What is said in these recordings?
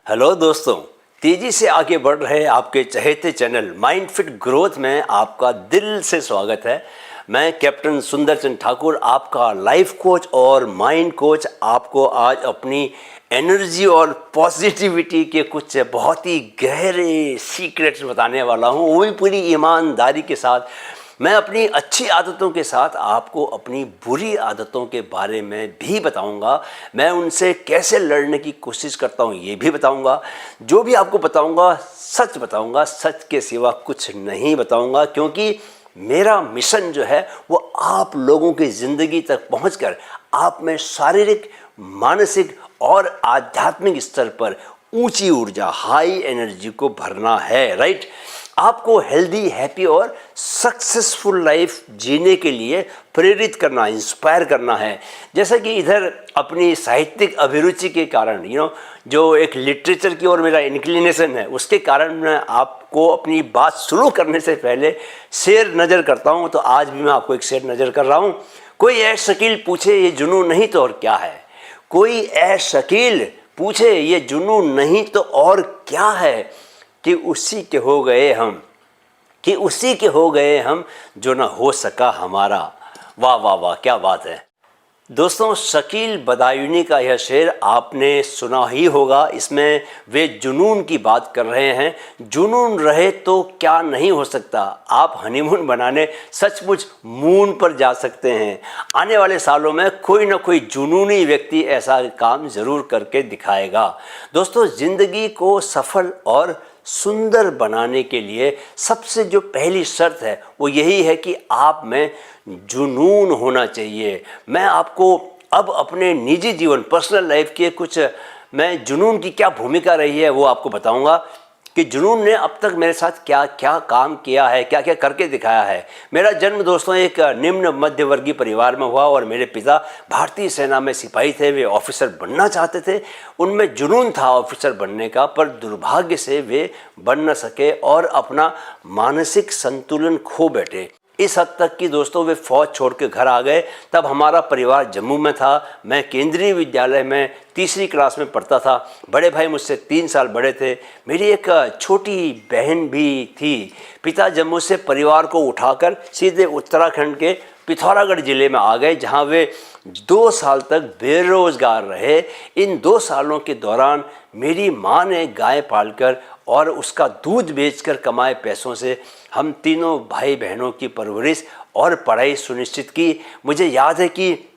Hello दोस्तों, तेजी से आगे बढ़ रहे आपके चहेते चैनल माइंड फिट ग्रोथ में आपका दिल से स्वागत है। मैं कैप्टन सुंदर चंद ठाकुर, आपका लाइफ कोच और माइंड कोच, आपको आज अपनी एनर्जी और पॉजिटिविटी के कुछ बहुत ही गहरे सीक्रेट्स बताने वाला हूँ, वो भी पूरी ईमानदारी के साथ। मैं अपनी अच्छी आदतों के साथ आपको अपनी बुरी आदतों के बारे में भी बताऊंगा। मैं उनसे कैसे लड़ने की कोशिश करता हूं ये भी बताऊंगा। जो भी आपको बताऊंगा सच बताऊंगा, सच के सिवा कुछ नहीं बताऊंगा, क्योंकि मेरा मिशन जो है वो आप लोगों की ज़िंदगी तक पहुंचकर आप में शारीरिक, मानसिक और आध्यात्मिक स्तर पर ऊंची ऊर्जा, हाई एनर्जी को भरना है। राइट, आपको हेल्दी, हैप्पी और सक्सेसफुल लाइफ जीने के लिए प्रेरित करना, इंस्पायर करना है। जैसा कि इधर अपनी साहित्यिक अभिरुचि के कारण जो एक लिटरेचर की ओर मेरा इंक्लिनेशन है, उसके कारण मैं आपको अपनी बात शुरू करने से पहले शेर नज़र करता हूँ। तो आज भी मैं आपको एक शेर नज़र कर रहा हूँ। कोई ऐ शकील पूछे ये जुनून नहीं तो और क्या है। कोई ऐ शकील पूछे ये जुनून नहीं तो और क्या है। कि उसी के हो गए हम जो ना हो सका हमारा। वाह वाह वाह, क्या बात है दोस्तों। शकील बदायूनी का यह शेर आपने सुना ही होगा। इसमें वे जुनून की बात कर रहे हैं। जुनून रहे तो क्या नहीं हो सकता। आप हनीमून बनाने सचमुच मून पर जा सकते हैं। आने वाले सालों में कोई ना कोई जुनूनी व्यक्ति ऐसा काम ज़रूर करके दिखाएगा। दोस्तों, ज़िंदगी को सफल और सुंदर बनाने के लिए सबसे जो पहली शर्त है वो यही है कि आप में जुनून होना चाहिए। मैं आपको अब अपने निजी जीवन, पर्सनल लाइफ के कुछ, मैं जुनून की क्या भूमिका रही है वो आपको बताऊंगा कि जुनून ने अब तक मेरे साथ क्या क्या काम किया है, क्या क्या करके दिखाया है। मेरा जन्म दोस्तों एक निम्न मध्यवर्गीय परिवार में हुआ और मेरे पिता भारतीय सेना में सिपाही थे। वे ऑफिसर बनना चाहते थे, उनमें जुनून था ऑफिसर बनने का, पर दुर्भाग्य से वे बन न सके और अपना मानसिक संतुलन खो बैठे। इस हद तक कि दोस्तों वे फौज छोड़ के घर आ गए। तब हमारा परिवार जम्मू में था। मैं केंद्रीय विद्यालय में तीसरी क्लास में पढ़ता था। बड़े भाई मुझसे 3 साल बड़े थे। मेरी एक छोटी बहन भी थी। पिता जम्मू से परिवार को उठाकर सीधे उत्तराखंड के पिथौरागढ़ ज़िले में आ गए, जहां वे 2 साल तक बेरोजगार रहे। इन 2 सालों के दौरान मेरी माँ ने गाय पालकर और उसका दूध बेचकर कमाए पैसों से हम तीनों भाई बहनों की परवरिश और पढ़ाई सुनिश्चित की। मुझे याद है कि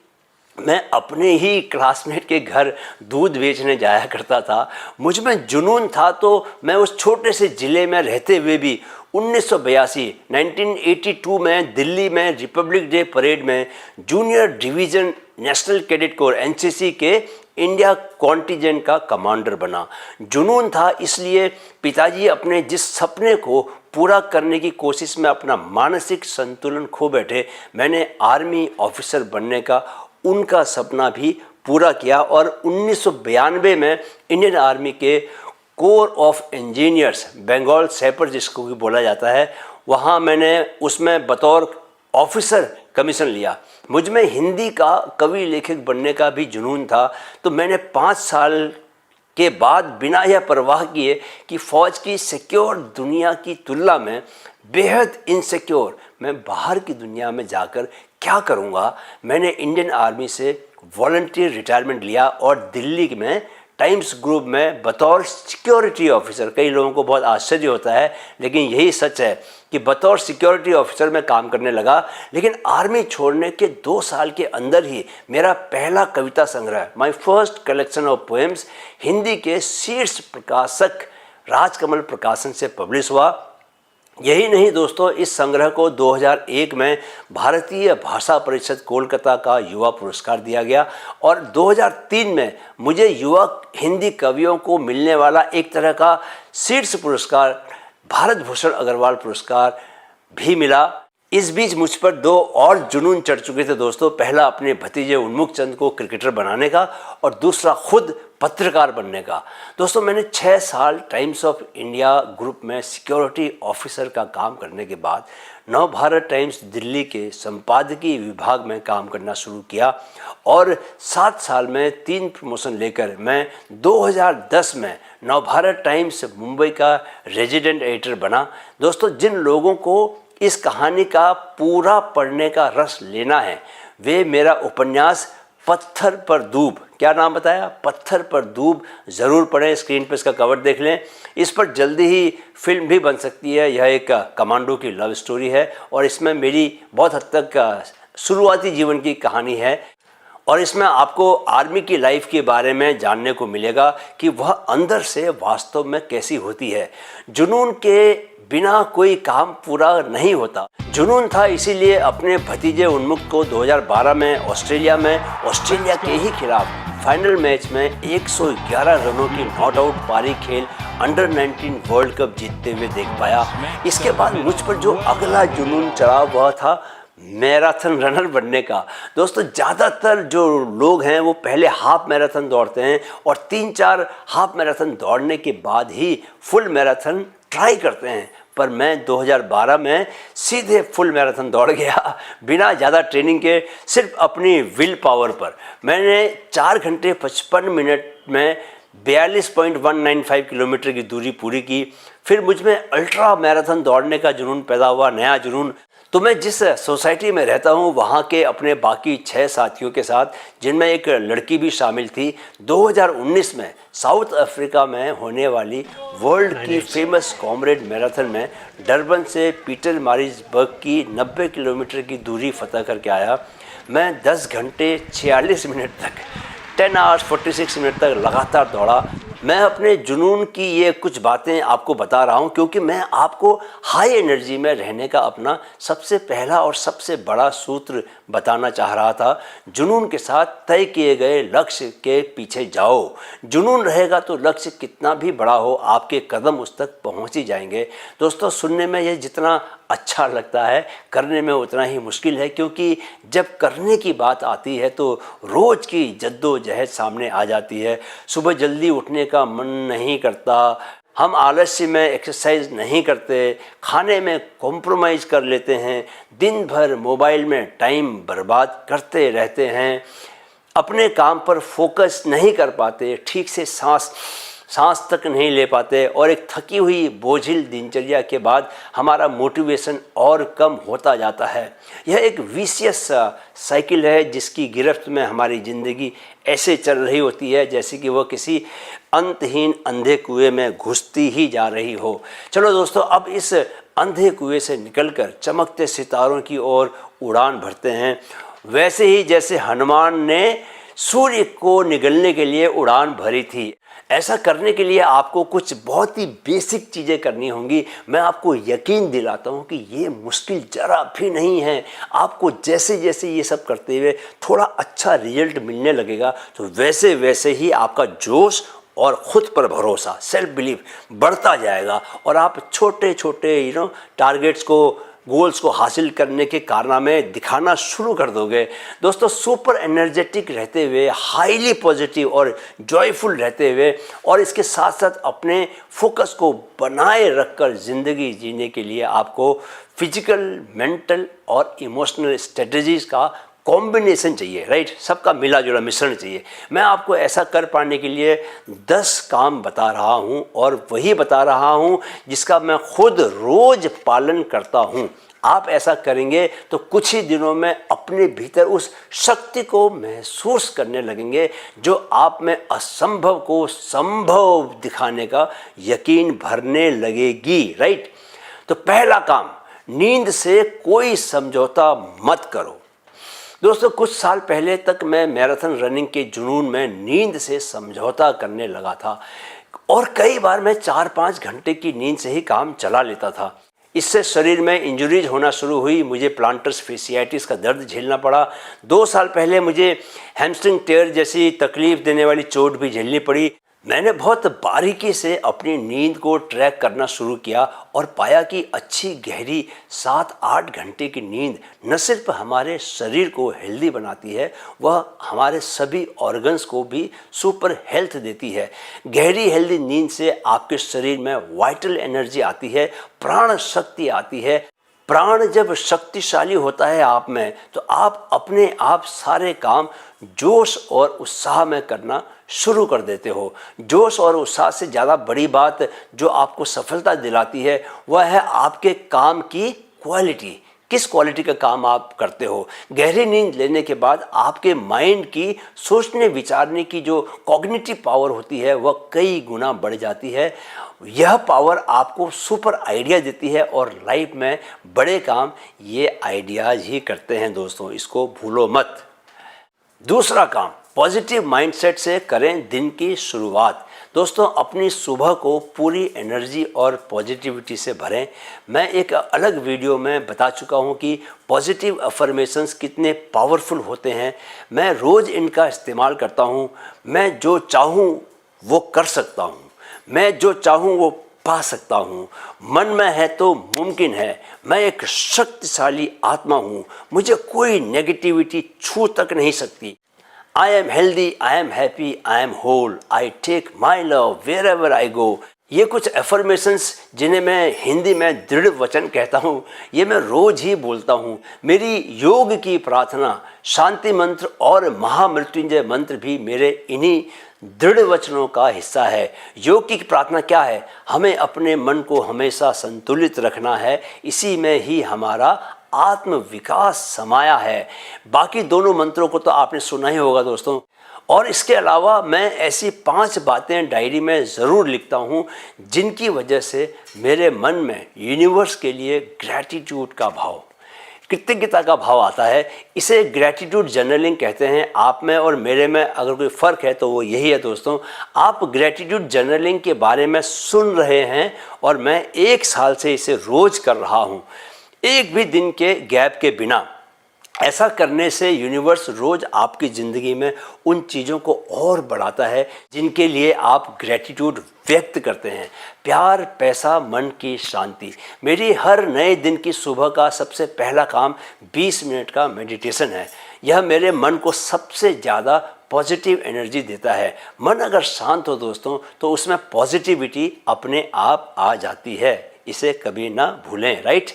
मैं अपने ही क्लासमेट के घर दूध बेचने जाया करता था। मुझ में जुनून था, तो मैं उस छोटे से ज़िले में रहते हुए भी 1982 में दिल्ली में रिपब्लिक डे परेड में junior division national cadet corps NCC के इंडिया कॉन्टिजेंट का कमांडर बना। जुनून था, इसलिए पिताजी अपने जिस सपने को पूरा करने की कोशिश में अपना मानसिक संतुलन खो बैठे। मैंने आर्मी ऑफिसर बनने का उनका सपना भी पूरा किया और 1992 में इंडियन आर्मी के कोर ऑफ इंजीनियर्स, बंगाल सैपर जिसको भी बोला जाता है, वहाँ मैंने उसमें बतौर ऑफिसर कमीशन लिया। मुझ में हिंदी का कवि लेखक बनने का भी जुनून था। तो मैंने 5 साल के बाद बिना यह परवाह किए कि फ़ौज की सिक्योर दुनिया की तुलना में बेहद इनसिक्योर मैं बाहर की दुनिया में जाकर क्या करूँगा, मैंने इंडियन आर्मी से वॉलंटियर रिटायरमेंट लिया और दिल्ली में टाइम्स ग्रुप में बतौर सिक्योरिटी ऑफिसर, कई लोगों को बहुत आश्चर्य होता है लेकिन यही सच है कि बतौर सिक्योरिटी ऑफिसर मैं काम करने लगा। लेकिन आर्मी छोड़ने के 2 साल के अंदर ही मेरा पहला कविता संग्रह, my first collection of poems, Hindi के शीर्ष प्रकाशक राजकमल प्रकाशन से पब्लिश हुआ। यही नहीं दोस्तों, इस संग्रह को 2001 में भारतीय भाषा परिषद कोलकाता का युवा पुरस्कार दिया गया और 2003 में मुझे युवा हिंदी कवियों को मिलने वाला एक तरह का शीर्ष पुरस्कार, भारत भूषण अग्रवाल पुरस्कार भी मिला। इस बीच मुझ पर 2 और जुनून चढ़ चुके थे दोस्तों। पहला अपने भतीजे उन्मुख चंद को क्रिकेटर बनाने का और दूसरा खुद पत्रकार बनने का। दोस्तों, मैंने 6 साल टाइम्स ऑफ इंडिया ग्रुप में सिक्योरिटी ऑफिसर का काम करने के बाद नवभारत टाइम्स दिल्ली के संपादकीय विभाग में काम करना शुरू किया और 7 साल में 3 प्रमोशन लेकर मैं 2010 में नवभारत टाइम्स मुंबई का रेजिडेंट एडिटर बना। दोस्तों, जिन लोगों को इस कहानी का पूरा पढ़ने का रस लेना है वे मेरा उपन्यास पत्थर पर दूब, क्या नाम बताया, पत्थर पर दूब, ज़रूर पढ़ें। स्क्रीन पर इसका कवर देख लें। इस पर जल्दी ही फिल्म भी बन सकती है। यह एक कमांडो की लव स्टोरी है और इसमें मेरी बहुत हद तक शुरुआती जीवन की कहानी है और इसमें आपको आर्मी की लाइफ के बारे में जानने को मिलेगा कि वह अंदर से वास्तव में कैसी होती है। जुनून के बिना कोई काम पूरा नहीं होता। जुनून था, इसीलिए अपने भतीजे उन्मुक्त को 2012 में ऑस्ट्रेलिया के ही खिलाफ फाइनल मैच में 111 रनों की नॉट आउट पारी खेल अंडर 19 वर्ल्ड कप जीतते हुए देख पाया। इसके बाद मुझ पर जो अगला जुनून चढ़ा वह था मैराथन रनर बनने का। दोस्तों, ज़्यादातर जो लोग हैं वो पहले हाफ मैराथन दौड़ते हैं और 3-4 हाफ मैराथन दौड़ने के बाद ही फुल मैराथन ट्राई करते हैं, पर मैं 2012 में सीधे फुल मैराथन दौड़ गया बिना ज़्यादा ट्रेनिंग के, सिर्फ अपनी विल पावर पर। मैंने 4 घंटे 55 मिनट में 42.195 किलोमीटर की दूरी पूरी की। फिर मुझ में अल्ट्रा मैराथन दौड़ने का जुनून पैदा हुआ, नया जुनून। तो मैं जिस सोसाइटी में रहता हूँ वहाँ के अपने बाकी 6 साथियों के साथ, जिनमें एक लड़की भी शामिल थी, 2019 में साउथ अफ्रीका में होने वाली वर्ल्ड की फेमस कॉमरेड मैराथन में डरबन से पीटर मारिट्सबर्ग की 90 किलोमीटर की दूरी फतह करके आया। मैं 10 घंटे 46 मिनट तक 10 आवर्स 46 मिनट तक लगातार दौड़ा। मैं अपने जुनून की ये कुछ बातें आपको बता रहा हूँ क्योंकि मैं आपको हाई एनर्जी में रहने का अपना सबसे पहला और सबसे बड़ा सूत्र बताना चाह रहा था। जुनून के साथ तय किए गए लक्ष्य के पीछे जाओ। जुनून रहेगा तो लक्ष्य कितना भी बड़ा हो आपके कदम उस तक पहुँच ही जाएंगे। दोस्तों, सुनने में ये जितना अच्छा लगता है करने में उतना ही मुश्किल है, क्योंकि जब करने की बात आती है तो रोज़ की जद्दोजहद सामने आ जाती है। सुबह जल्दी उठने का मन नहीं करता, हम आलस्य में एक्सरसाइज नहीं करते, खाने में कॉम्प्रोमाइज़ कर लेते हैं, दिन भर मोबाइल में टाइम बर्बाद करते रहते हैं, अपने काम पर फोकस नहीं कर पाते, ठीक से सांस तक नहीं ले पाते और एक थकी हुई बोझिल दिनचर्या के बाद हमारा मोटिवेशन और कम होता जाता है। यह एक विशियस साइकिल है जिसकी गिरफ्त में हमारी ज़िंदगी ऐसे चल रही होती है जैसे कि वह किसी अंतहीन अंधे कुएं में घुसती ही जा रही हो। चलो दोस्तों, अब इस अंधे कुएं से निकलकर चमकते सितारों की ओर उड़ान भरते हैं, वैसे ही जैसे हनुमान ने सूर्य को निगलने के लिए उड़ान भरी थी। ऐसा करने के लिए आपको कुछ बहुत ही बेसिक चीज़ें करनी होंगी। मैं आपको यकीन दिलाता हूँ कि ये मुश्किल जरा भी नहीं है। आपको जैसे जैसे ये सब करते हुए थोड़ा अच्छा रिजल्ट मिलने लगेगा तो वैसे वैसे ही आपका जोश और ख़ुद पर भरोसा, सेल्फ बिलीफ बढ़ता जाएगा और आप छोटे छोटे टारगेट्स को, गोल्स को हासिल करने के कारनामे दिखाना शुरू कर दोगे। दोस्तों, सुपर एनर्जेटिक रहते हुए, हाईली पॉजिटिव और जॉयफुल रहते हुए और इसके साथ साथ अपने फोकस को बनाए रखकर ज़िंदगी जीने के लिए आपको फिजिकल, मेंटल और इमोशनल स्ट्रेटजीज़ का कॉम्बिनेशन चाहिए, राइट। सबका मिला जुला मिश्रण चाहिए। मैं आपको ऐसा कर पाने के लिए 10 काम बता रहा हूं और वही बता रहा हूं जिसका मैं खुद रोज पालन करता हूं। आप ऐसा करेंगे तो कुछ ही दिनों में अपने भीतर उस शक्ति को महसूस करने लगेंगे जो आप में असंभव को संभव दिखाने का यकीन भरने लगेगी, राइट। तो पहला काम, नींद से कोई समझौता मत करो। दोस्तों, कुछ साल पहले तक मैं मैराथन रनिंग के जुनून में नींद से समझौता करने लगा था और कई बार मैं 4-5 घंटे की नींद से ही काम चला लेता था। इससे शरीर में इंजरीज होना शुरू हुई। मुझे प्लांटर्स फेसियाइटिस का दर्द झेलना पड़ा। 2 साल पहले मुझे हैमस्ट्रिंग टेयर जैसी तकलीफ देने वाली चोट भी झेलनी पड़ी। मैंने बहुत बारीकी से अपनी नींद को ट्रैक करना शुरू किया और पाया कि अच्छी गहरी 7-8 घंटे की नींद न सिर्फ हमारे शरीर को हेल्दी बनाती है, वह हमारे सभी ऑर्गन्स को भी सुपर हेल्थ देती है। गहरी हेल्दी नींद से आपके शरीर में वाइटल एनर्जी आती है, प्राण शक्ति आती है, प्राण जब शक्तिशाली होता है आप में, तो आप अपने आप सारे काम जोश और उत्साह में करना शुरू कर देते हो। जोश और उत्साह से ज़्यादा बड़ी बात जो आपको सफलता दिलाती है वह है आपके काम की क्वालिटी। किस क्वालिटी का काम आप करते हो। गहरी नींद लेने के बाद आपके माइंड की सोचने विचारने की जो कॉग्निटिव पावर होती है वह कई गुना बढ़ जाती है। यह पावर आपको सुपर आइडिया देती है और लाइफ में बड़े काम ये आइडियाज़ ही करते हैं दोस्तों, इसको भूलो मत। दूसरा काम, पॉजिटिव माइंडसेट से करें दिन की शुरुआत। दोस्तों, अपनी सुबह को पूरी एनर्जी और पॉजिटिविटी से भरें। मैं एक अलग वीडियो में बता चुका हूं कि पॉजिटिव अफर्मेशंस कितने पावरफुल होते हैं। मैं रोज़ इनका इस्तेमाल करता हूं। मैं जो चाहूं वो कर सकता हूं, मैं जो चाहूं वो पा सकता हूं, मन में है तो मुमकिन है, मैं एक शक्तिशाली आत्मा हूं, मुझे कोई नेगेटिविटी छू तक नहीं सकती। I am healthy, I am happy, I am whole, I take my love wherever I go। ये कुछ एफर्मेशंस जिन्हें मैं हिंदी में दृढ़ वचन कहता हूँ, ये मैं रोज़ ही बोलता हूँ। मेरी योग की प्रार्थना, शांति मंत्र और महामृत्युंजय मंत्र भी मेरे इन्हीं दृढ़ वचनों का हिस्सा है। योग की प्रार्थना क्या है? हमें अपने मन को हमेशा संतुलित रखना है, इसी में ही हमारा आत्म विकास समाया है। बाकी दोनों मंत्रों को तो आपने सुना ही होगा दोस्तों। और इसके अलावा मैं ऐसी 5 बातें डायरी में ज़रूर लिखता हूँ जिनकी वजह से मेरे मन में यूनिवर्स के लिए ग्रैटिट्यूड का भाव, कृतज्ञता का भाव आता है। इसे ग्रैटिट्यूड जर्नलिंग कहते हैं। आप में और मेरे में अगर कोई फ़र्क है तो वो यही है दोस्तों। आप ग्रैटिट्यूड जर्नलिंग के बारे में सुन रहे हैं और मैं 1 साल से इसे रोज़ कर रहा हूँ, एक भी दिन के गैप के बिना। ऐसा करने से यूनिवर्स रोज़ आपकी ज़िंदगी में उन चीज़ों को और बढ़ाता है जिनके लिए आप ग्रैटिट्यूड व्यक्त करते हैं। प्यार, पैसा, मन की शांति। मेरी हर नए दिन की सुबह का सबसे पहला काम 20 मिनट का मेडिटेशन है। यह मेरे मन को सबसे ज़्यादा पॉजिटिव एनर्जी देता है। मन अगर शांत हो दोस्तों तो उसमें पॉजिटिविटी अपने आप आ जाती है। इसे कभी ना भूलें, राइट।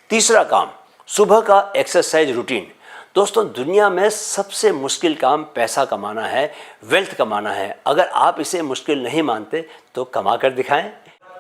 तीसरा काम, सुबह का एक्सरसाइज रूटीन। दोस्तों, दुनिया में सबसे मुश्किल काम पैसा कमाना है, वेल्थ कमाना है। अगर आप इसे मुश्किल नहीं मानते तो कमा कर दिखाएं,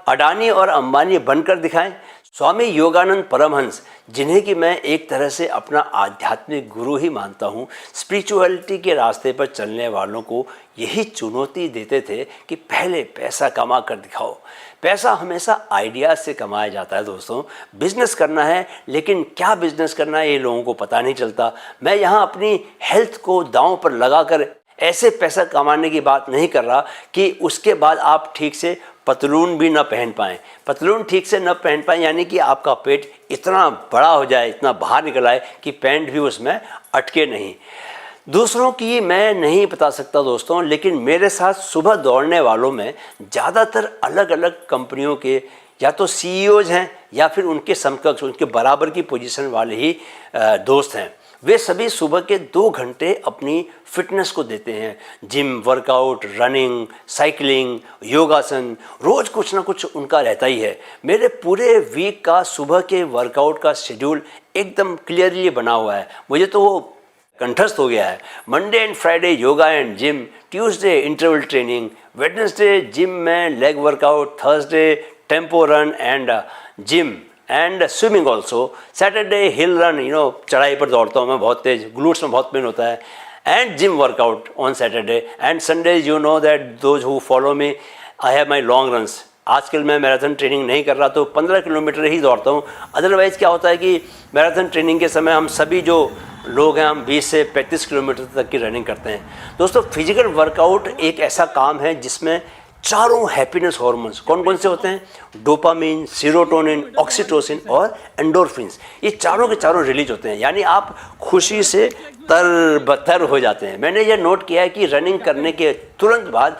अडानी और अंबानी बनकर दिखाएं। स्वामी योगानंद परमहंस, जिन्हें कि मैं एक तरह से अपना आध्यात्मिक गुरु ही मानता हूँ, स्पिरिचुअलिटी के रास्ते पर चलने वालों को यही चुनौती देते थे कि पहले पैसा कमा कर दिखाओ। पैसा हमेशा आइडिया से कमाया जाता है दोस्तों। बिजनेस करना है, लेकिन क्या बिजनेस करना है ये लोगों को पता नहीं चलता। मैं यहाँ अपनी हेल्थ को दांव पर लगाकर ऐसे पैसा कमाने की बात नहीं कर रहा कि उसके बाद आप ठीक से पतलून भी न पहन पाएँ। पतलून ठीक से न पहन पाएँ यानी कि आपका पेट इतना बड़ा हो जाए, इतना बाहर निकल आए कि पैंट भी उसमें अटके नहीं। दूसरों की मैं नहीं बता सकता दोस्तों, लेकिन मेरे साथ सुबह दौड़ने वालों में ज़्यादातर अलग अलग कंपनियों के या तो सीईओज़ हैं या फिर उनके समकक्ष, उनके बराबर की पोजीशन वाले ही दोस्त हैं। वे सभी सुबह के 2 घंटे अपनी फिटनेस को देते हैं। जिम, वर्कआउट, रनिंग, साइकिलिंग, योगासन, रोज़ कुछ ना कुछ उनका रहता ही है। मेरे पूरे वीक का सुबह के वर्कआउट का शेड्यूल एकदम क्लियरली बना हुआ है। मुझे तो वो कंठस्थ हो गया है। Monday and Friday yoga and gym, Tuesday interval training, Wednesday gym में leg workout, Thursday tempo run and gym and swimming also, Saturday hill run, चढ़ाई पर दौड़ता हूँ मैं बहुत तेज, ग्लूट्स में बहुत पेन होता है, and gym workout on Saturday and Sunday. You know that those who follow me, I have my long runs. आजकल मैं मैराथन ट्रेनिंग नहीं कर रहा तो 15 किलोमीटर ही दौड़ता हूँ। अदरवाइज़ क्या होता है कि मैराथन ट्रेनिंग के समय हम सभी जो लोग हैं हम 20 से 35 किलोमीटर तक की रनिंग करते हैं। दोस्तों, फिजिकल वर्कआउट एक ऐसा काम है जिसमें चारों हैप्पीनेस हार्मोन्स कौन कौन से होते हैं? डोपामिन, सीरोटोनिन, ऑक्सीटोसिन और एंडोर्फिन्स, ये चारों के चारों रिलीज होते हैं। यानी आप खुशी से तरबतर हो जाते हैं। मैंने ये नोट किया है कि रनिंग करने के तुरंत बाद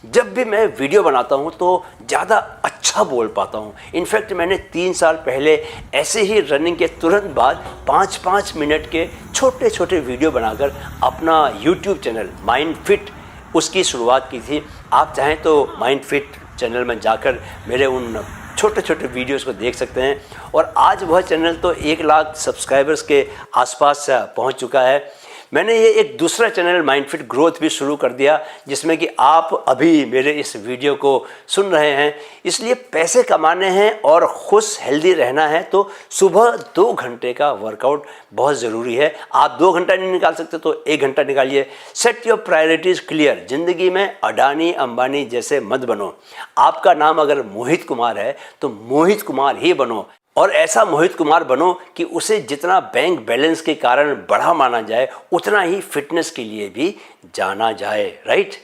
जब भी मैं वीडियो बनाता हूँ तो ज़्यादा अच्छा बोल पाता हूँ। इनफैक्ट मैंने 3 साल पहले ऐसे ही रनिंग के तुरंत बाद 5-5 मिनट के छोटे छोटे वीडियो बनाकर अपना YouTube चैनल माइंड फिट उसकी शुरुआत की थी। आप चाहें तो माइंड फिट चैनल में जाकर मेरे उन छोटे छोटे वीडियोस को देख सकते हैं। और आज वह चैनल तो 1 लाख सब्सक्राइबर्स के आसपास पहुंच चुका है। मैंने ये एक दूसरा चैनल माइंडफिट ग्रोथ भी शुरू कर दिया, जिसमें कि आप अभी मेरे इस वीडियो को सुन रहे हैं। इसलिए पैसे कमाने हैं और खुश हेल्दी रहना है तो सुबह 2 घंटे का वर्कआउट बहुत ज़रूरी है। आप 2 घंटा नहीं निकाल सकते तो 1 घंटा निकालिए। Set your priorities clear. ज़िंदगी में अडानी अंबानी जैसे मत बनो। आपका नाम अगर मोहित कुमार है तो मोहित कुमार ही बनो, और ऐसा मोहित कुमार बनो कि उसे जितना बैंक बैलेंस के कारण बड़ा माना जाए उतना ही फिटनेस के लिए भी जाना जाए, राइट।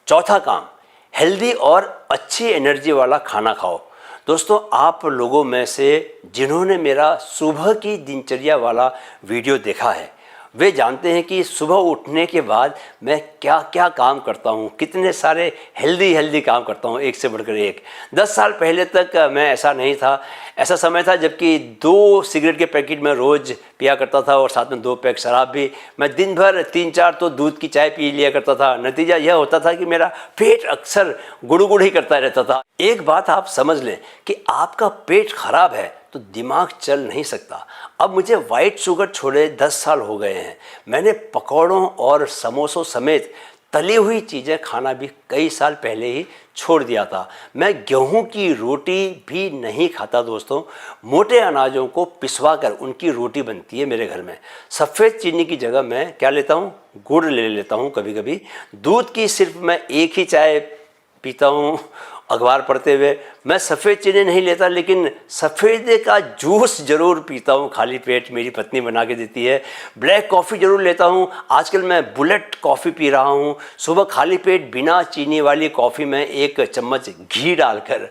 चौथा काम, हेल्दी और अच्छी एनर्जी वाला खाना खाओ। दोस्तों, आप लोगों में से जिन्होंने मेरा सुबह की दिनचर्या वाला वीडियो देखा है वे जानते हैं कि सुबह उठने के बाद मैं क्या क्या काम करता हूँ, कितने सारे हेल्दी काम करता हूँ, एक से बढ़कर एक। 10 साल पहले तक मैं ऐसा नहीं था। ऐसा समय था जबकि 2 सिगरेट के पैकेट मैं रोज़ पिया करता था और साथ में 2 पैक शराब भी। मैं दिन भर 3-4 तो दूध की चाय पी लिया करता था। नतीजा यह होता था कि मेरा पेट अक्सर गुड़गुड़ ही करता रहता था। एक बात आप समझ लें कि आपका पेट खराब है तो दिमाग चल नहीं सकता। अब मुझे वाइट शुगर छोड़े 10 साल हो गए हैं। मैंने पकौड़ों और समोसों समेत तली हुई चीज़ें खाना भी कई साल पहले ही छोड़ दिया था। मैं गेहूं की रोटी भी नहीं खाता दोस्तों। मोटे अनाजों को पिसवा कर उनकी रोटी बनती है मेरे घर में। सफ़ेद चीनी की जगह मैं क्या लेता हूँ, गुड़ ले लेता हूँ कभी कभी। दूध की सिर्फ मैं एक ही चाय पीता हूँ अखबार पढ़ते हुए। मैं सफ़ेद चीनी नहीं लेता, लेकिन सफ़ेदे का जूस ज़रूर पीता हूँ खाली पेट, मेरी पत्नी बना के देती है। ब्लैक कॉफ़ी ज़रूर लेता हूँ। आजकल मैं बुलेट कॉफ़ी पी रहा हूँ। सुबह खाली पेट बिना चीनी वाली कॉफ़ी में 1 चम्मच घी डालकर।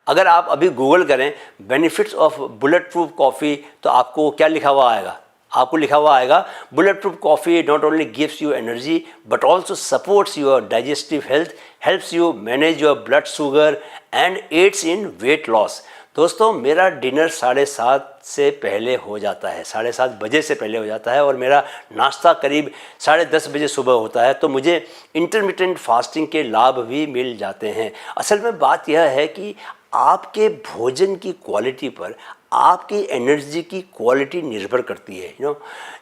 अगर आप अभी गूगल करें benefits of bullet proof coffee तो आपको क्या लिखा हुआ आएगा? आपको लिखा हुआ आएगा bullet proof coffee not only gives you energy but also supports your digestive health, helps you manage your blood sugar and aids in weight loss. दोस्तों, मेरा डिनर 7:30 से पहले हो जाता है, 7:30 बजे से पहले हो जाता है, और मेरा नाश्ता करीब 10:30 बजे सुबह होता है। तो मुझे इंटरमिटेंट फास्टिंग के लाभ भी मिल जाते हैं। असल में बात यह है कि आपके भोजन की क्वालिटी पर आपकी एनर्जी की क्वालिटी निर्भर करती है।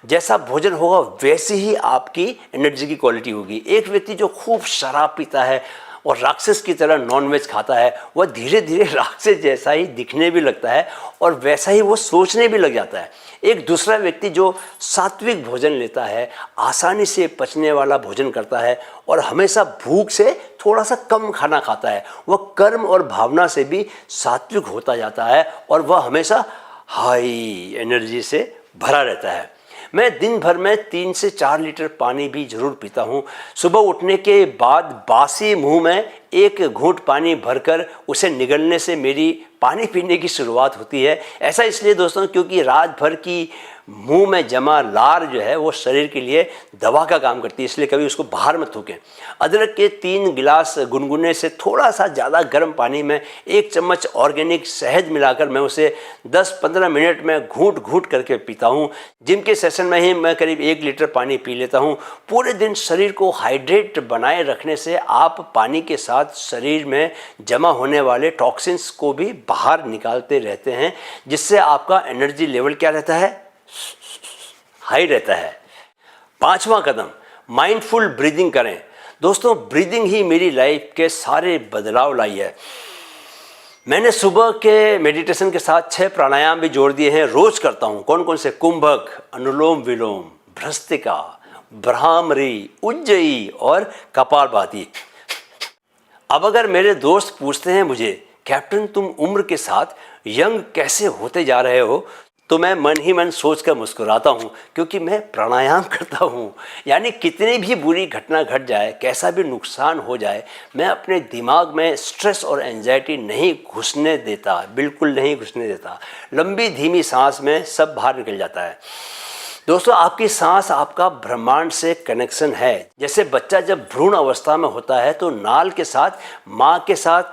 जैसा भोजन होगा वैसे ही आपकी एनर्जी की क्वालिटी होगी। एक व्यक्ति जो खूब शराब पीता है और राक्षस की तरह नॉनवेज खाता है, वह धीरे धीरे राक्षस जैसा ही दिखने भी लगता है और वैसा ही वो सोचने भी लग जाता है। एक दूसरा व्यक्ति जो सात्विक भोजन लेता है, आसानी से पचने वाला भोजन करता है और हमेशा भूख से थोड़ा सा कम खाना खाता है, वह कर्म और भावना से भी सात्विक होता जाता है और वह हमेशा हाई एनर्जी से भरा रहता है। मैं दिन भर में 3 से 4 लीटर पानी भी ज़रूर पीता हूँ। सुबह उठने के बाद बासी मुंह में 1 घूंट पानी भरकर उसे निगलने से मेरी पानी पीने की शुरुआत होती है। ऐसा इसलिए दोस्तों क्योंकि रात भर की मुंह में जमा लार जो है वो शरीर के लिए दवा का काम करती है, इसलिए कभी उसको बाहर मत थूकें। अदरक के 3 गिलास गुनगुने से थोड़ा सा ज़्यादा गर्म पानी में 1 चम्मच ऑर्गेनिक शहद मिलाकर मैं उसे 10-15 मिनट में घूंट घूंट करके पीता हूँ। जिम के सेशन में ही मैं करीब 1 लीटर पानी पी लेता हूँ। पूरे दिन शरीर को हाइड्रेट बनाए रखने से आप पानी के साथ शरीर में जमा होने वाले टॉक्सिन्स को भी बाहर निकालते रहते हैं, जिससे आपका एनर्जी लेवल क्या रहता है, हाई रहता है। 5वां कदम, माइंडफुल ब्रीदिंग करें। दोस्तों, ब्रीदिंग ही मेरी लाइफ के सारे बदलाव लाई है। मैंने सुबह के मेडिटेशन के साथ 6 प्राणायाम भी जोड़ दिए हैं, रोज करता हूँ। कौन कौन से? कुंभक, अनुलोम विलोम, भ्रस्तिका, भ्रामरी, उज्जयी और कपालभाति। अब अगर मेरे दोस्त पूछते हैं मुझे, कैप्टन तुम उम्र के साथ यंग कैसे होते जा रहे हो, तो मैं मन ही मन सोच कर मुस्कुराता हूँ, क्योंकि मैं प्राणायाम करता हूँ। यानी कितनी भी बुरी घटना घट जाए, कैसा भी नुकसान हो जाए, मैं अपने दिमाग में स्ट्रेस और एंजाइटी नहीं घुसने देता, बिल्कुल नहीं घुसने देता। लंबी धीमी सांस में सब बाहर निकल जाता है। दोस्तों, आपकी सांस आपका ब्रह्मांड से कनेक्शन है। जैसे बच्चा जब भ्रूण अवस्था में होता है तो नाल के साथ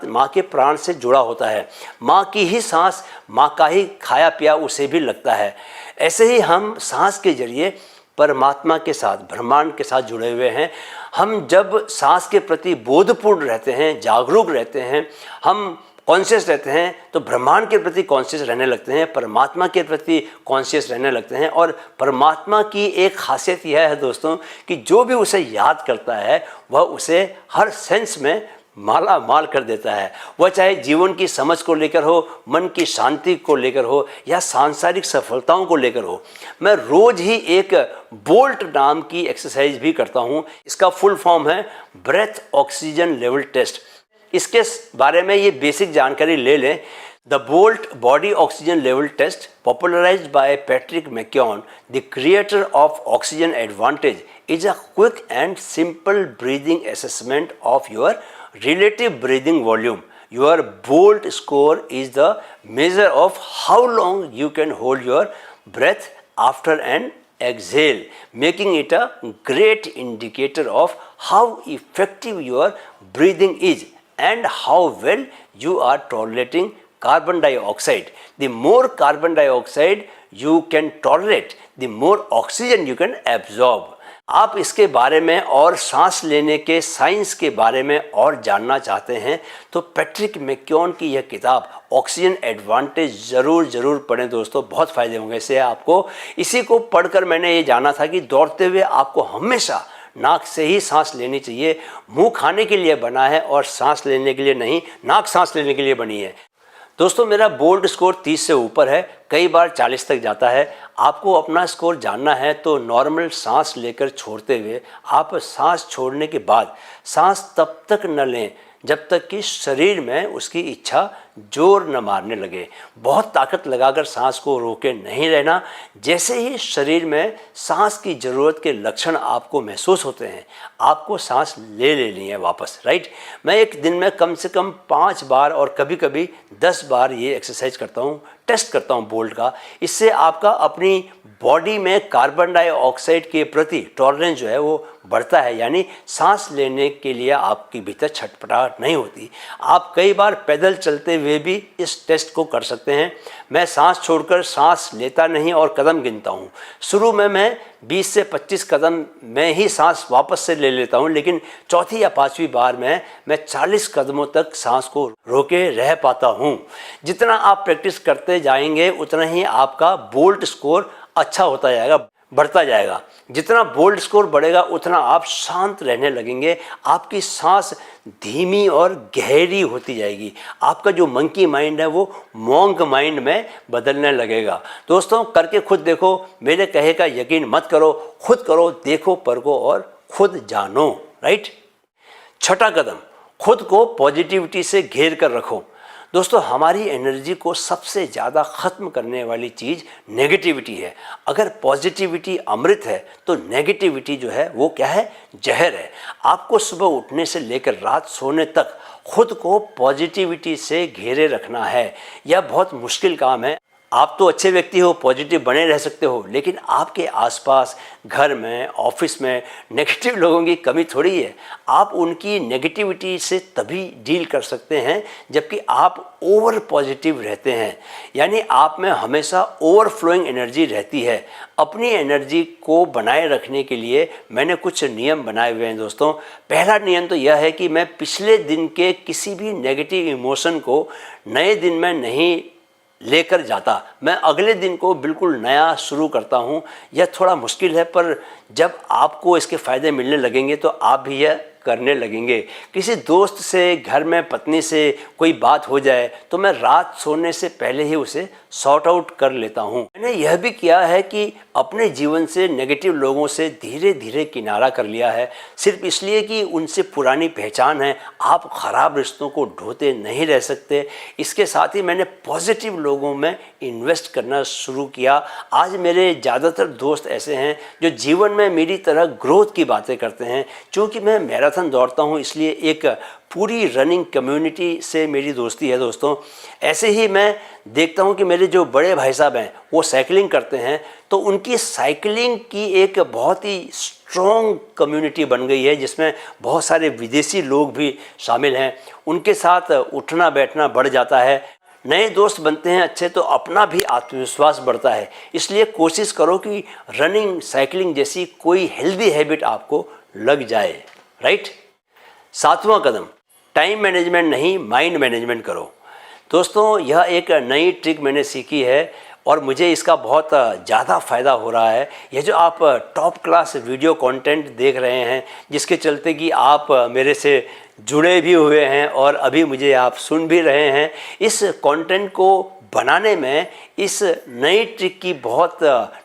माँ के प्राण से जुड़ा होता है। माँ की ही सांस, माँ का ही खाया पिया उसे भी लगता है। ऐसे ही हम सांस के जरिए परमात्मा के साथ, ब्रह्मांड के साथ जुड़े हुए हैं। हम जब सांस के प्रति बोधपूर्ण रहते हैं, जागरूक रहते हैं, हम कॉन्शियस रहते हैं तो ब्रह्मांड के प्रति कॉन्शियस रहने लगते हैं, परमात्मा के प्रति कॉन्शियस रहने लगते हैं। और परमात्मा की एक खासियत यह है दोस्तों कि जो भी उसे याद करता है वह उसे हर सेंस में माला माल कर देता है। वह चाहे जीवन की समझ को लेकर हो, मन की शांति को लेकर हो या सांसारिक सफलताओं को लेकर हो। मैं रोज ही एक बोल्ट नाम की एक्सरसाइज भी करता हूँ। इसका फुल फॉर्म है ब्रेथ ऑक्सीजन लेवल टेस्ट। इसके बारे में ये बेसिक जानकारी ले लें। The BOLT body oxygen level test, popularized by Patrick McKeown, the creator of Oxygen Advantage, is a quick and simple breathing assessment of your relative breathing volume. Your Bolt score is the measure of how long you can hold your breath after an exhale, making it a great indicator of how effective your breathing is and how well you are tolerating carbon dioxide. The more carbon dioxide you can tolerate, the more oxygen you can absorb. आप इसके बारे में और सांस लेने के science के बारे में और जानना चाहते हैं तो पैट्रिक मैक्योन की यह किताब ऑक्सीजन एडवांटेज ज़रूर पढ़ें दोस्तों, बहुत फ़ायदे होंगे इससे आपको। इसी को पढ़कर मैंने ये जाना था कि दौड़ते हुए आपको हमेशा नाक से ही सांस लेनी चाहिए। मुंह खाने के लिए बना है और सांस लेने के लिए नहीं, नाक सांस लेने के लिए बनी है। दोस्तों मेरा बोल्ट स्कोर 30 से ऊपर है, कई बार 40 तक जाता है। आपको अपना स्कोर जानना है तो नॉर्मल सांस लेकर छोड़ते हुए आप सांस छोड़ने के बाद सांस तब तक न लें जब तक कि शरीर में उसकी इच्छा जोर न मारने लगे। बहुत ताकत लगाकर सांस को रोके नहीं रहना। जैसे ही शरीर में सांस की ज़रूरत के लक्षण आपको महसूस होते हैं आपको सांस ले लेनी है वापस, राइट। मैं एक दिन में कम से कम 5 बार और कभी कभी 10 बार ये एक्सरसाइज करता हूँ, टेस्ट करता हूँ बोल्ट का। इससे आपका अपनी बॉडी में कार्बन डाइऑक्साइड के प्रति टॉलरेंस जो है वो बढ़ता है, यानी सांस लेने के लिए आपके भीतर छटपटाहट नहीं होती। आप कई बार पैदल चलते हुए भी इस टेस्ट को कर सकते हैं। मैं सांस छोड़कर सांस लेता नहीं और कदम गिनता हूँ। शुरू में मैं 20 से 25 कदम में ही सांस वापस से ले लेता हूँ, लेकिन चौथी या 5वीं बार में मैं 40 कदमों तक सांस को रोके रह पाता हूँ। जितना आप प्रैक्टिस करते जाएंगे उतना ही आपका बोल्ट स्कोर अच्छा होता जाएगा, बढ़ता जाएगा। जितना बोल्ट स्कोर बढ़ेगा उतना आप शांत रहने लगेंगे। आपकी सांस धीमी और गहरी होती जाएगी। आपका जो मंकी माइंड है वो मॉन्क माइंड में बदलने लगेगा। दोस्तों करके खुद देखो, मेरे कहे का यकीन मत करो, खुद करो, देखो, परखो और खुद जानो, राइट। छठा कदम, खुद को पॉजिटिविटी से घेर कर रखो। दोस्तों हमारी एनर्जी को सबसे ज़्यादा ख़त्म करने वाली चीज़ नेगेटिविटी है। अगर पॉजिटिविटी अमृत है तो नेगेटिविटी जो है वो क्या है, जहर है। आपको सुबह उठने से लेकर रात सोने तक खुद को पॉजिटिविटी से घेरे रखना है। यह बहुत मुश्किल काम है। आप तो अच्छे व्यक्ति हो, पॉजिटिव बने रह सकते हो, लेकिन आपके आसपास, घर में, ऑफिस में नेगेटिव लोगों की कमी थोड़ी है। आप उनकी नेगेटिविटी से तभी डील कर सकते हैं जबकि आप ओवर पॉजिटिव रहते हैं, यानी आप में हमेशा ओवरफ्लोइंग एनर्जी रहती है। अपनी एनर्जी को बनाए रखने के लिए मैंने कुछ नियम बनाए हुए हैं दोस्तों। पहला नियम तो यह है कि मैं पिछले दिन के किसी भी नेगेटिव इमोशन को नए दिन में नहीं लेकर जाता, मैं अगले दिन को बिल्कुल नया शुरू करता हूँ। यह थोड़ा मुश्किल है, पर जब आपको इसके फ़ायदे मिलने लगेंगे तो आप भी यह करने लगेंगे। किसी दोस्त से, घर में पत्नी से कोई बात हो जाए तो मैं रात सोने से पहले ही उसे सॉर्ट आउट कर लेता हूँ। मैंने यह भी किया है कि अपने जीवन से नेगेटिव लोगों से धीरे धीरे किनारा कर लिया है, सिर्फ इसलिए कि उनसे पुरानी पहचान है। आप ख़राब रिश्तों को ढोते नहीं रह सकते। इसके साथ ही मैंने पॉजिटिव लोगों में इन्वेस्ट करना शुरू किया। आज मेरे ज़्यादातर दोस्त ऐसे हैं जो जीवन में मेरी तरह ग्रोथ की बातें करते हैं। क्योंकि मैं मैराथन दौड़ता हूँ इसलिए एक पूरी रनिंग कम्युनिटी से मेरी दोस्ती है दोस्तों। ऐसे ही मैं देखता हूँ कि मेरे जो बड़े भाई साहब हैं वो साइकिलिंग करते हैं, तो उनकी साइकिलिंग की एक बहुत ही स्ट्रॉन्ग कम्युनिटी बन गई है जिसमें बहुत सारे विदेशी लोग भी शामिल हैं। उनके साथ उठना बैठना बढ़ जाता है। नए दोस्त बनते हैं अच्छे तो अपना भी आत्मविश्वास बढ़ता है। इसलिए कोशिश करो कि रनिंग, साइकिलिंग जैसी कोई हेल्दी हैबिट आपको लग जाए, राइट। 7वां कदम, टाइम मैनेजमेंट नहीं, माइंड मैनेजमेंट करो। दोस्तों यह एक नई ट्रिक मैंने सीखी है और मुझे इसका बहुत ज़्यादा फ़ायदा हो रहा है। यह जो आप टॉप क्लास वीडियो कंटेंट देख रहे हैं, जिसके चलते कि आप मेरे से जुड़े भी हुए हैं और अभी मुझे आप सुन भी रहे हैं, इस कंटेंट को बनाने में इस नई ट्रिक की बहुत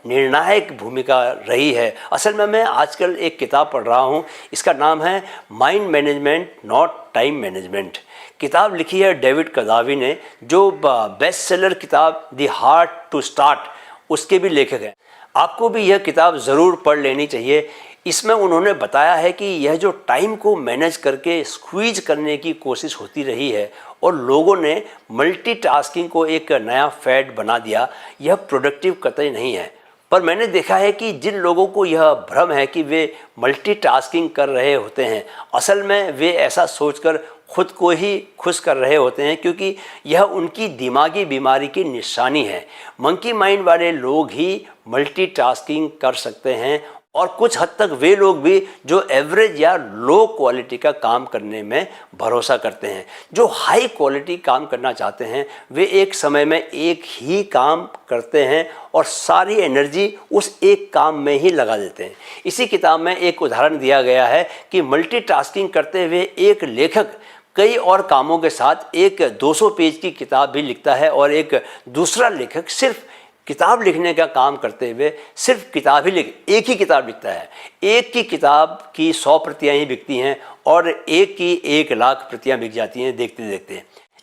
निर्णायक भूमिका रही है। असल में मैं आजकल एक किताब पढ़ रहा हूँ, इसका नाम है mind management not time management. किताब लिखी है डेविड कदावी ने, जो बेस्ट सेलर किताब द हार्ट टू स्टार्ट उसके भी लेखक हैं। आपको भी यह किताब ज़रूर पढ़ लेनी चाहिए। इसमें उन्होंने बताया है कि यह जो टाइम को मैनेज करके स्क्वीज करने की कोशिश होती रही है और लोगों ने मल्टीटास्किंग को एक नया फैड बना दिया, यह प्रोडक्टिव कतई नहीं है। पर मैंने देखा है कि जिन लोगों को यह भ्रम है कि वे मल्टीटास्किंग कर रहे होते हैं, असल में वे ऐसा सोचकर खुद को ही खुश कर रहे होते हैं, क्योंकि यह उनकी दिमागी बीमारी की निशानी है। मंकी माइंड वाले लोग ही मल्टीटास्किंग कर सकते हैं और कुछ हद तक वे लोग भी जो एवरेज या लो क्वालिटी का काम करने में भरोसा करते हैं। जो हाई क्वालिटी काम करना चाहते हैं वे एक समय में एक ही काम करते हैं और सारी एनर्जी उस एक काम में ही लगा देते हैं। इसी किताब में एक उदाहरण दिया गया है कि मल्टीटास्किंग करते हुए एक लेखक कई और कामों के साथ एक 200 पेज की किताब भी लिखता है और एक दूसरा लेखक सिर्फ किताब लिखने का काम करते हुए सिर्फ किताब ही एक ही किताब लिखता है। एक की किताब की 100 प्रतियाँ ही बिकती हैं और एक की 1 लाख प्रतियाँ बिक जाती हैं देखते देखते।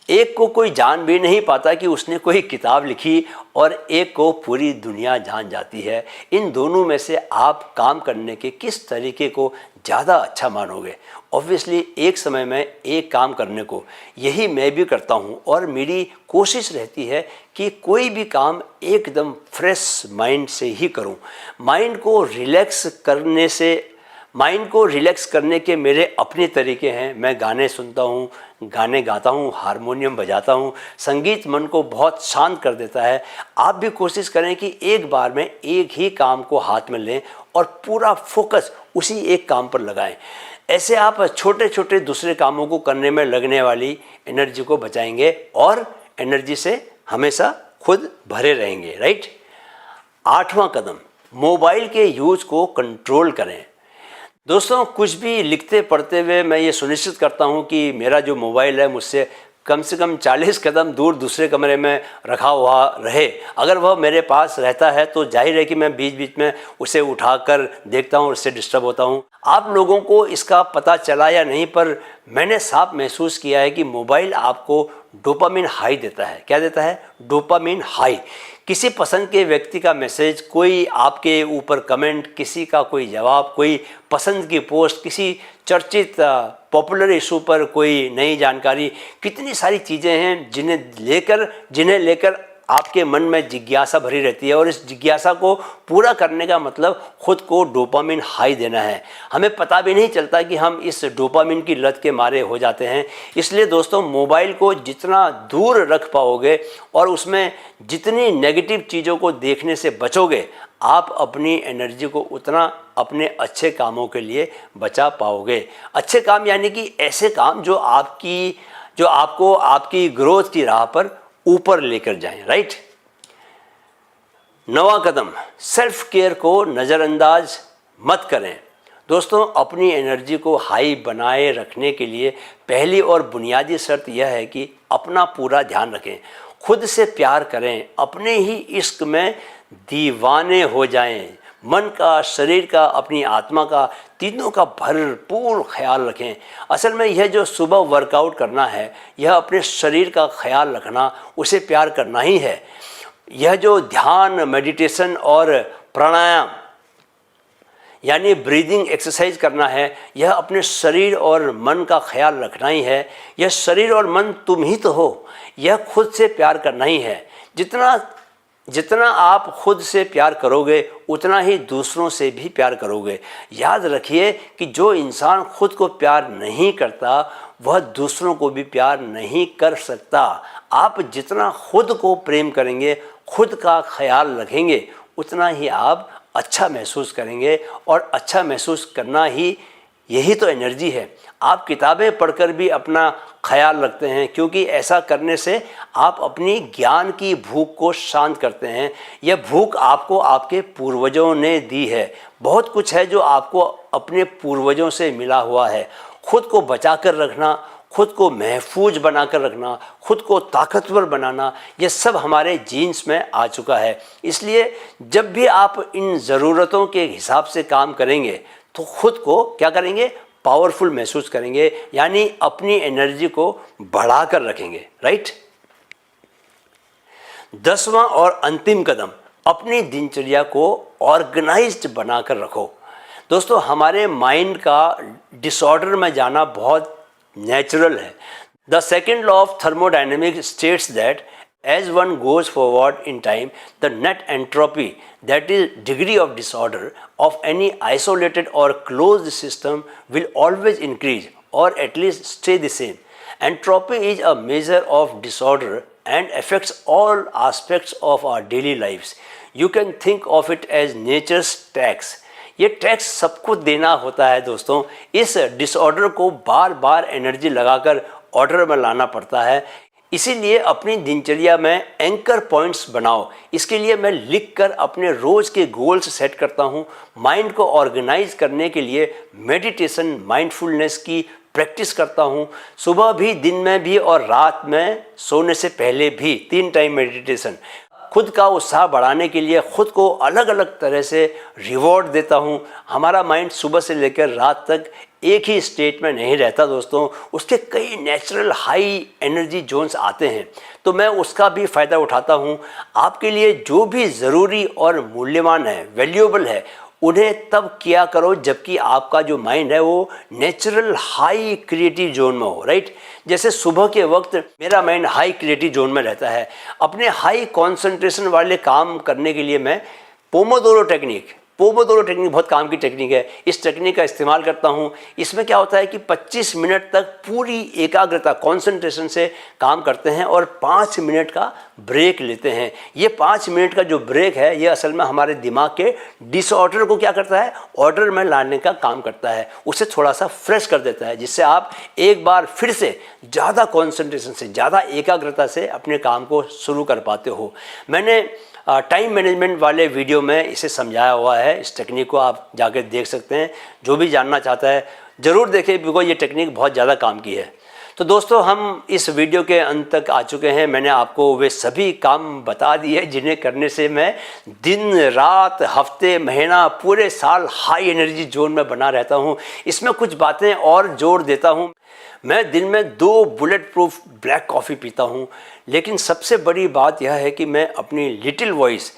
एक को कोई जान भी नहीं पाता कि उसने कोई किताब लिखी और एक को पूरी दुनिया जान जाती है। इन दोनों में से आप काम करने के किस तरीके को ज़्यादा अच्छा मानोगे? ऑब्वियसली एक समय में एक काम करने को यही मैं भी करता हूँ और मेरी कोशिश रहती है कि कोई भी काम एकदम फ्रेश माइंड से ही करूँ। माइंड को रिलैक्स करने के मेरे अपने तरीके हैं। मैं गाने सुनता हूँ, गाने गाता हूँ, हारमोनियम बजाता हूँ। संगीत मन को बहुत शांत कर देता है। आप भी कोशिश करें कि एक बार में एक ही काम को हाथ में लें और पूरा फोकस उसी एक काम पर लगाएं। ऐसे आप छोटे छोटे दूसरे कामों को करने में लगने वाली एनर्जी को बचाएंगे और एनर्जी से हमेशा खुद भरे रहेंगे, राइट। 8वां कदम, मोबाइल के यूज को कंट्रोल करें। दोस्तों कुछ भी लिखते पढ़ते हुए मैं ये सुनिश्चित करता हूँ कि मेरा जो मोबाइल है मुझसे कम से कम 40 कदम दूर दूसरे कमरे में रखा हुआ रहे। अगर वह मेरे पास रहता है तो जाहिर है कि मैं बीच बीच में उसे उठाकर देखता हूँ और उससे डिस्टर्ब होता हूँ। आप लोगों को इसका पता चला या नहीं, पर मैंने साफ महसूस किया है कि मोबाइल आपको डोपामिन हाई देता है। क्या देता है? Dopamine high. किसी पसंद के व्यक्ति का मैसेज, कोई आपके ऊपर कमेंट, किसी का कोई जवाब, कोई पसंद की पोस्ट, किसी चर्चित पॉपुलर इशू पर कोई नई जानकारी, कितनी सारी चीज़ें हैं जिन्हें लेकर आपके मन में जिज्ञासा भरी रहती है और इस जिज्ञासा को पूरा करने का मतलब खुद को डोपामिन हाई देना है। हमें पता भी नहीं चलता कि हम इस डोपामिन की लत के मारे हो जाते हैं। इसलिए दोस्तों मोबाइल को जितना दूर रख पाओगे और उसमें जितनी नेगेटिव चीज़ों को देखने से बचोगे, आप अपनी एनर्जी को उतना अपने अच्छे कामों के लिए बचा पाओगे। अच्छे काम यानी कि ऐसे काम जो आपको आपकी ग्रोथ की राह पर ऊपर लेकर जाएं, राइट। 9वां कदम, सेल्फ केयर को नज़रअंदाज मत करें। दोस्तों अपनी एनर्जी को हाई बनाए रखने के लिए पहली और बुनियादी शर्त यह है कि अपना पूरा ध्यान रखें, खुद से प्यार करें, अपने ही इश्क में दीवाने हो जाएं। मन का, शरीर का, अपनी आत्मा का, तीनों का भरपूर ख्याल रखें। असल में यह जो सुबह वर्कआउट करना है, यह अपने शरीर का ख्याल रखना, उसे प्यार करना ही है। यह जो ध्यान, मेडिटेशन और प्राणायाम यानी ब्रीदिंग एक्सरसाइज करना है, यह अपने शरीर और मन का ख्याल रखना ही है। यह शरीर और मन तुम ही तो हो, यह खुद से प्यार करना ही है। जितना आप खुद से प्यार करोगे उतना ही दूसरों से भी प्यार करोगे। याद रखिए कि जो इंसान खुद को प्यार नहीं करता वह दूसरों को भी प्यार नहीं कर सकता। आप जितना खुद को प्रेम करेंगे, खुद का ख्याल रखेंगे, उतना ही आप अच्छा महसूस करेंगे और अच्छा महसूस करना ही यही तो एनर्जी है। आप किताबें पढ़कर भी अपना ख्याल रखते हैं, क्योंकि ऐसा करने से आप अपनी ज्ञान की भूख को शांत करते हैं। यह भूख आपको आपके पूर्वजों ने दी है। बहुत कुछ है जो आपको अपने पूर्वजों से मिला हुआ है। खुद को बचा कर रखना, खुद को महफूज बना कर रखना, खुद को ताकतवर बनाना, ये सब हमारे जीन्स में आ चुका है। इसलिए जब भी आप इन ज़रूरतों के हिसाब से काम करेंगे तो खुद को क्या करेंगे, पावरफुल महसूस करेंगे, यानी अपनी एनर्जी को बढ़ा कर रखेंगे। राइट। 10वां और अंतिम कदम, अपनी दिनचर्या को ऑर्गेनाइज्ड बनाकर रखो। दोस्तों, हमारे माइंड का डिसऑर्डर में जाना बहुत नेचुरल है। The second law of thermodynamics states that as one goes forward in time, the net entropy, that is degree of disorder of any isolated or closed system, will always increase or at least stay the same. Entropy is a measure of disorder and affects all aspects of our daily lives. You can think of it as nature's tax. ये tax सबको देना होता है दोस्तों। इस disorder को बार बार energy लगाकर order में लाना पड़ता है। इसीलिए अपनी दिनचर्या में एंकर पॉइंट्स बनाओ। इसके लिए मैं लिखकर अपने रोज़ के गोल्स सेट करता हूँ। माइंड को ऑर्गेनाइज करने के लिए मेडिटेशन, माइंडफुलनेस की प्रैक्टिस करता हूँ। सुबह भी, दिन में भी और रात में सोने से पहले भी 3 टाइम मेडिटेशन। खुद का उत्साह बढ़ाने के लिए खुद को अलग अलग तरह से रिवॉर्ड देता हूँ। हमारा माइंड सुबह से लेकर रात तक एक ही स्टेट में नहीं रहता दोस्तों, उसके कई नेचुरल हाई एनर्जी जोन्स आते हैं, तो मैं उसका भी फ़ायदा उठाता हूँ। आपके लिए जो भी ज़रूरी और मूल्यवान है, वैल्यूएबल है, उन्हें तब किया करो जबकि आपका जो माइंड है वो नेचुरल हाई क्रिएटिव जोन में हो। राइट। जैसे सुबह के वक्त मेरा माइंड हाई क्रिएटिव जोन में रहता है। अपने हाई कंसंट्रेशन वाले काम करने के लिए मैं पोमोडोरो टेक्निक बहुत काम की टेक्निक है, इस टेक्निक का इस्तेमाल करता हूँ। इसमें क्या होता है कि 25 मिनट तक पूरी एकाग्रता, कंसंट्रेशन से काम करते हैं और 5 मिनट का ब्रेक लेते हैं। ये 5 मिनट का जो ब्रेक है, ये असल में हमारे दिमाग के डिसऑर्डर को क्या करता है, ऑर्डर में लाने का काम करता है, उसे थोड़ा सा फ्रेश कर देता है, जिससे आप एक बार फिर से ज़्यादा कंसंट्रेशन से, ज़्यादा एकाग्रता से अपने काम को शुरू कर पाते हो। मैंने टाइम मैनेजमेंट वाले वीडियो में इसे समझाया हुआ है। इस टेक्निक को आप जाकर देख सकते हैं। जो भी जानना चाहता है ज़रूर देखें, बिकॉज ये टेक्निक बहुत ज़्यादा काम की है। तो दोस्तों, हम इस वीडियो के अंत तक आ चुके हैं। मैंने आपको वे सभी काम बता दिए जिन्हें करने से मैं दिन रात, हफ्ते, महीना, पूरे साल हाई एनर्जी जोन में बना रहता हूँ। इसमें कुछ बातें और जोड़ देता हूँ। मैं दिन में 2 बुलेट प्रूफ ब्लैक कॉफ़ी पीता हूँ, लेकिन सबसे बड़ी बात यह है कि मैं अपनी लिटिल वॉइस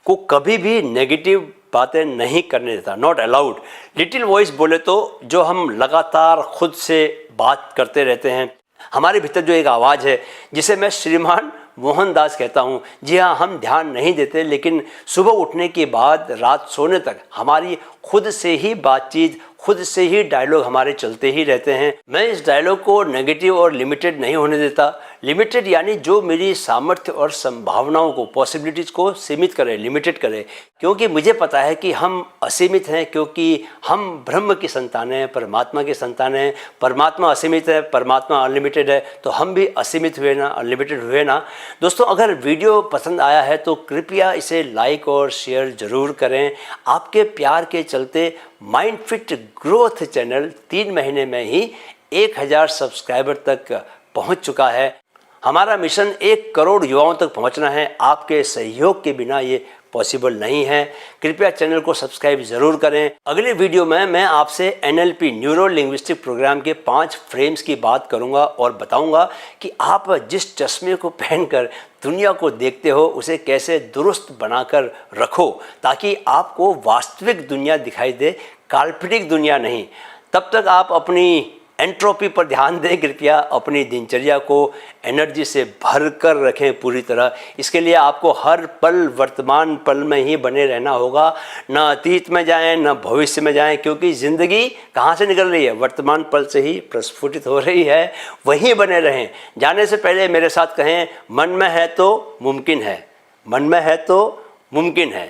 को कभी भी नेगेटिव बातें नहीं करने देता। Not allowed. लिटिल वॉइस बोले तो जो हम लगातार खुद से बात करते रहते हैं, हमारे भीतर जो एक आवाज़ है जिसे मैं श्रीमान मोहनदास कहता हूँ। जी हाँ, हम ध्यान नहीं देते, लेकिन सुबह उठने के बाद रात सोने तक हमारी खुद से ही बातचीत, खुद से ही डायलॉग हमारे चलते ही रहते हैं। मैं इस डायलॉग को नेगेटिव और लिमिटेड नहीं होने देता। लिमिटेड यानी जो मेरी सामर्थ्य और संभावनाओं को, पॉसिबिलिटीज़ को सीमित करे, लिमिटेड करे, क्योंकि मुझे पता है कि हम असीमित हैं, क्योंकि हम ब्रह्म की संतान हैं, परमात्मा की संतान हैं। परमात्मा असीमित है, परमात्मा अनलिमिटेड है, तो हम भी असीमित हुए ना, अनलिमिटेड हुए ना। दोस्तों, अगर वीडियो पसंद आया है तो कृपया इसे लाइक और शेयर ज़रूर करें। आपके प्यार के चलते माइंड फिट ग्रोथ चैनल 3 महीने में ही 1000 सब्सक्राइबर तक पहुंच चुका है। हमारा मिशन 1 करोड़ युवाओं तक पहुंचना है। आपके सहयोग के बिना ये पॉसिबल नहीं है। कृपया चैनल को सब्सक्राइब ज़रूर करें। अगले वीडियो में मैं आपसे NLP, न्यूरो लिंग्विस्टिक प्रोग्राम के 5 फ्रेम्स की बात करूंगा और बताऊंगा कि आप जिस चश्मे को पहनकर दुनिया को देखते हो उसे कैसे दुरुस्त बनाकर रखो, ताकि आपको वास्तविक दुनिया दिखाई दे, काल्पनिक दुनिया नहीं। तब तक आप अपनी एंट्रोपी पर ध्यान दें। कृपया अपनी दिनचर्या को एनर्जी से भर कर रखें पूरी तरह। इसके लिए आपको हर पल वर्तमान पल में ही बने रहना होगा। न अतीत में जाएं, न भविष्य में जाएं, क्योंकि ज़िंदगी कहाँ से निकल रही है, वर्तमान पल से ही प्रस्फुटित हो रही है। वहीं बने रहें। जाने से पहले मेरे साथ कहें, मन में है तो मुमकिन है, मन में है तो मुमकिन है।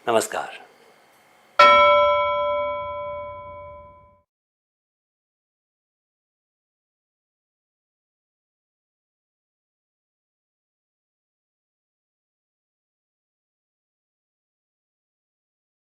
नमस्कार।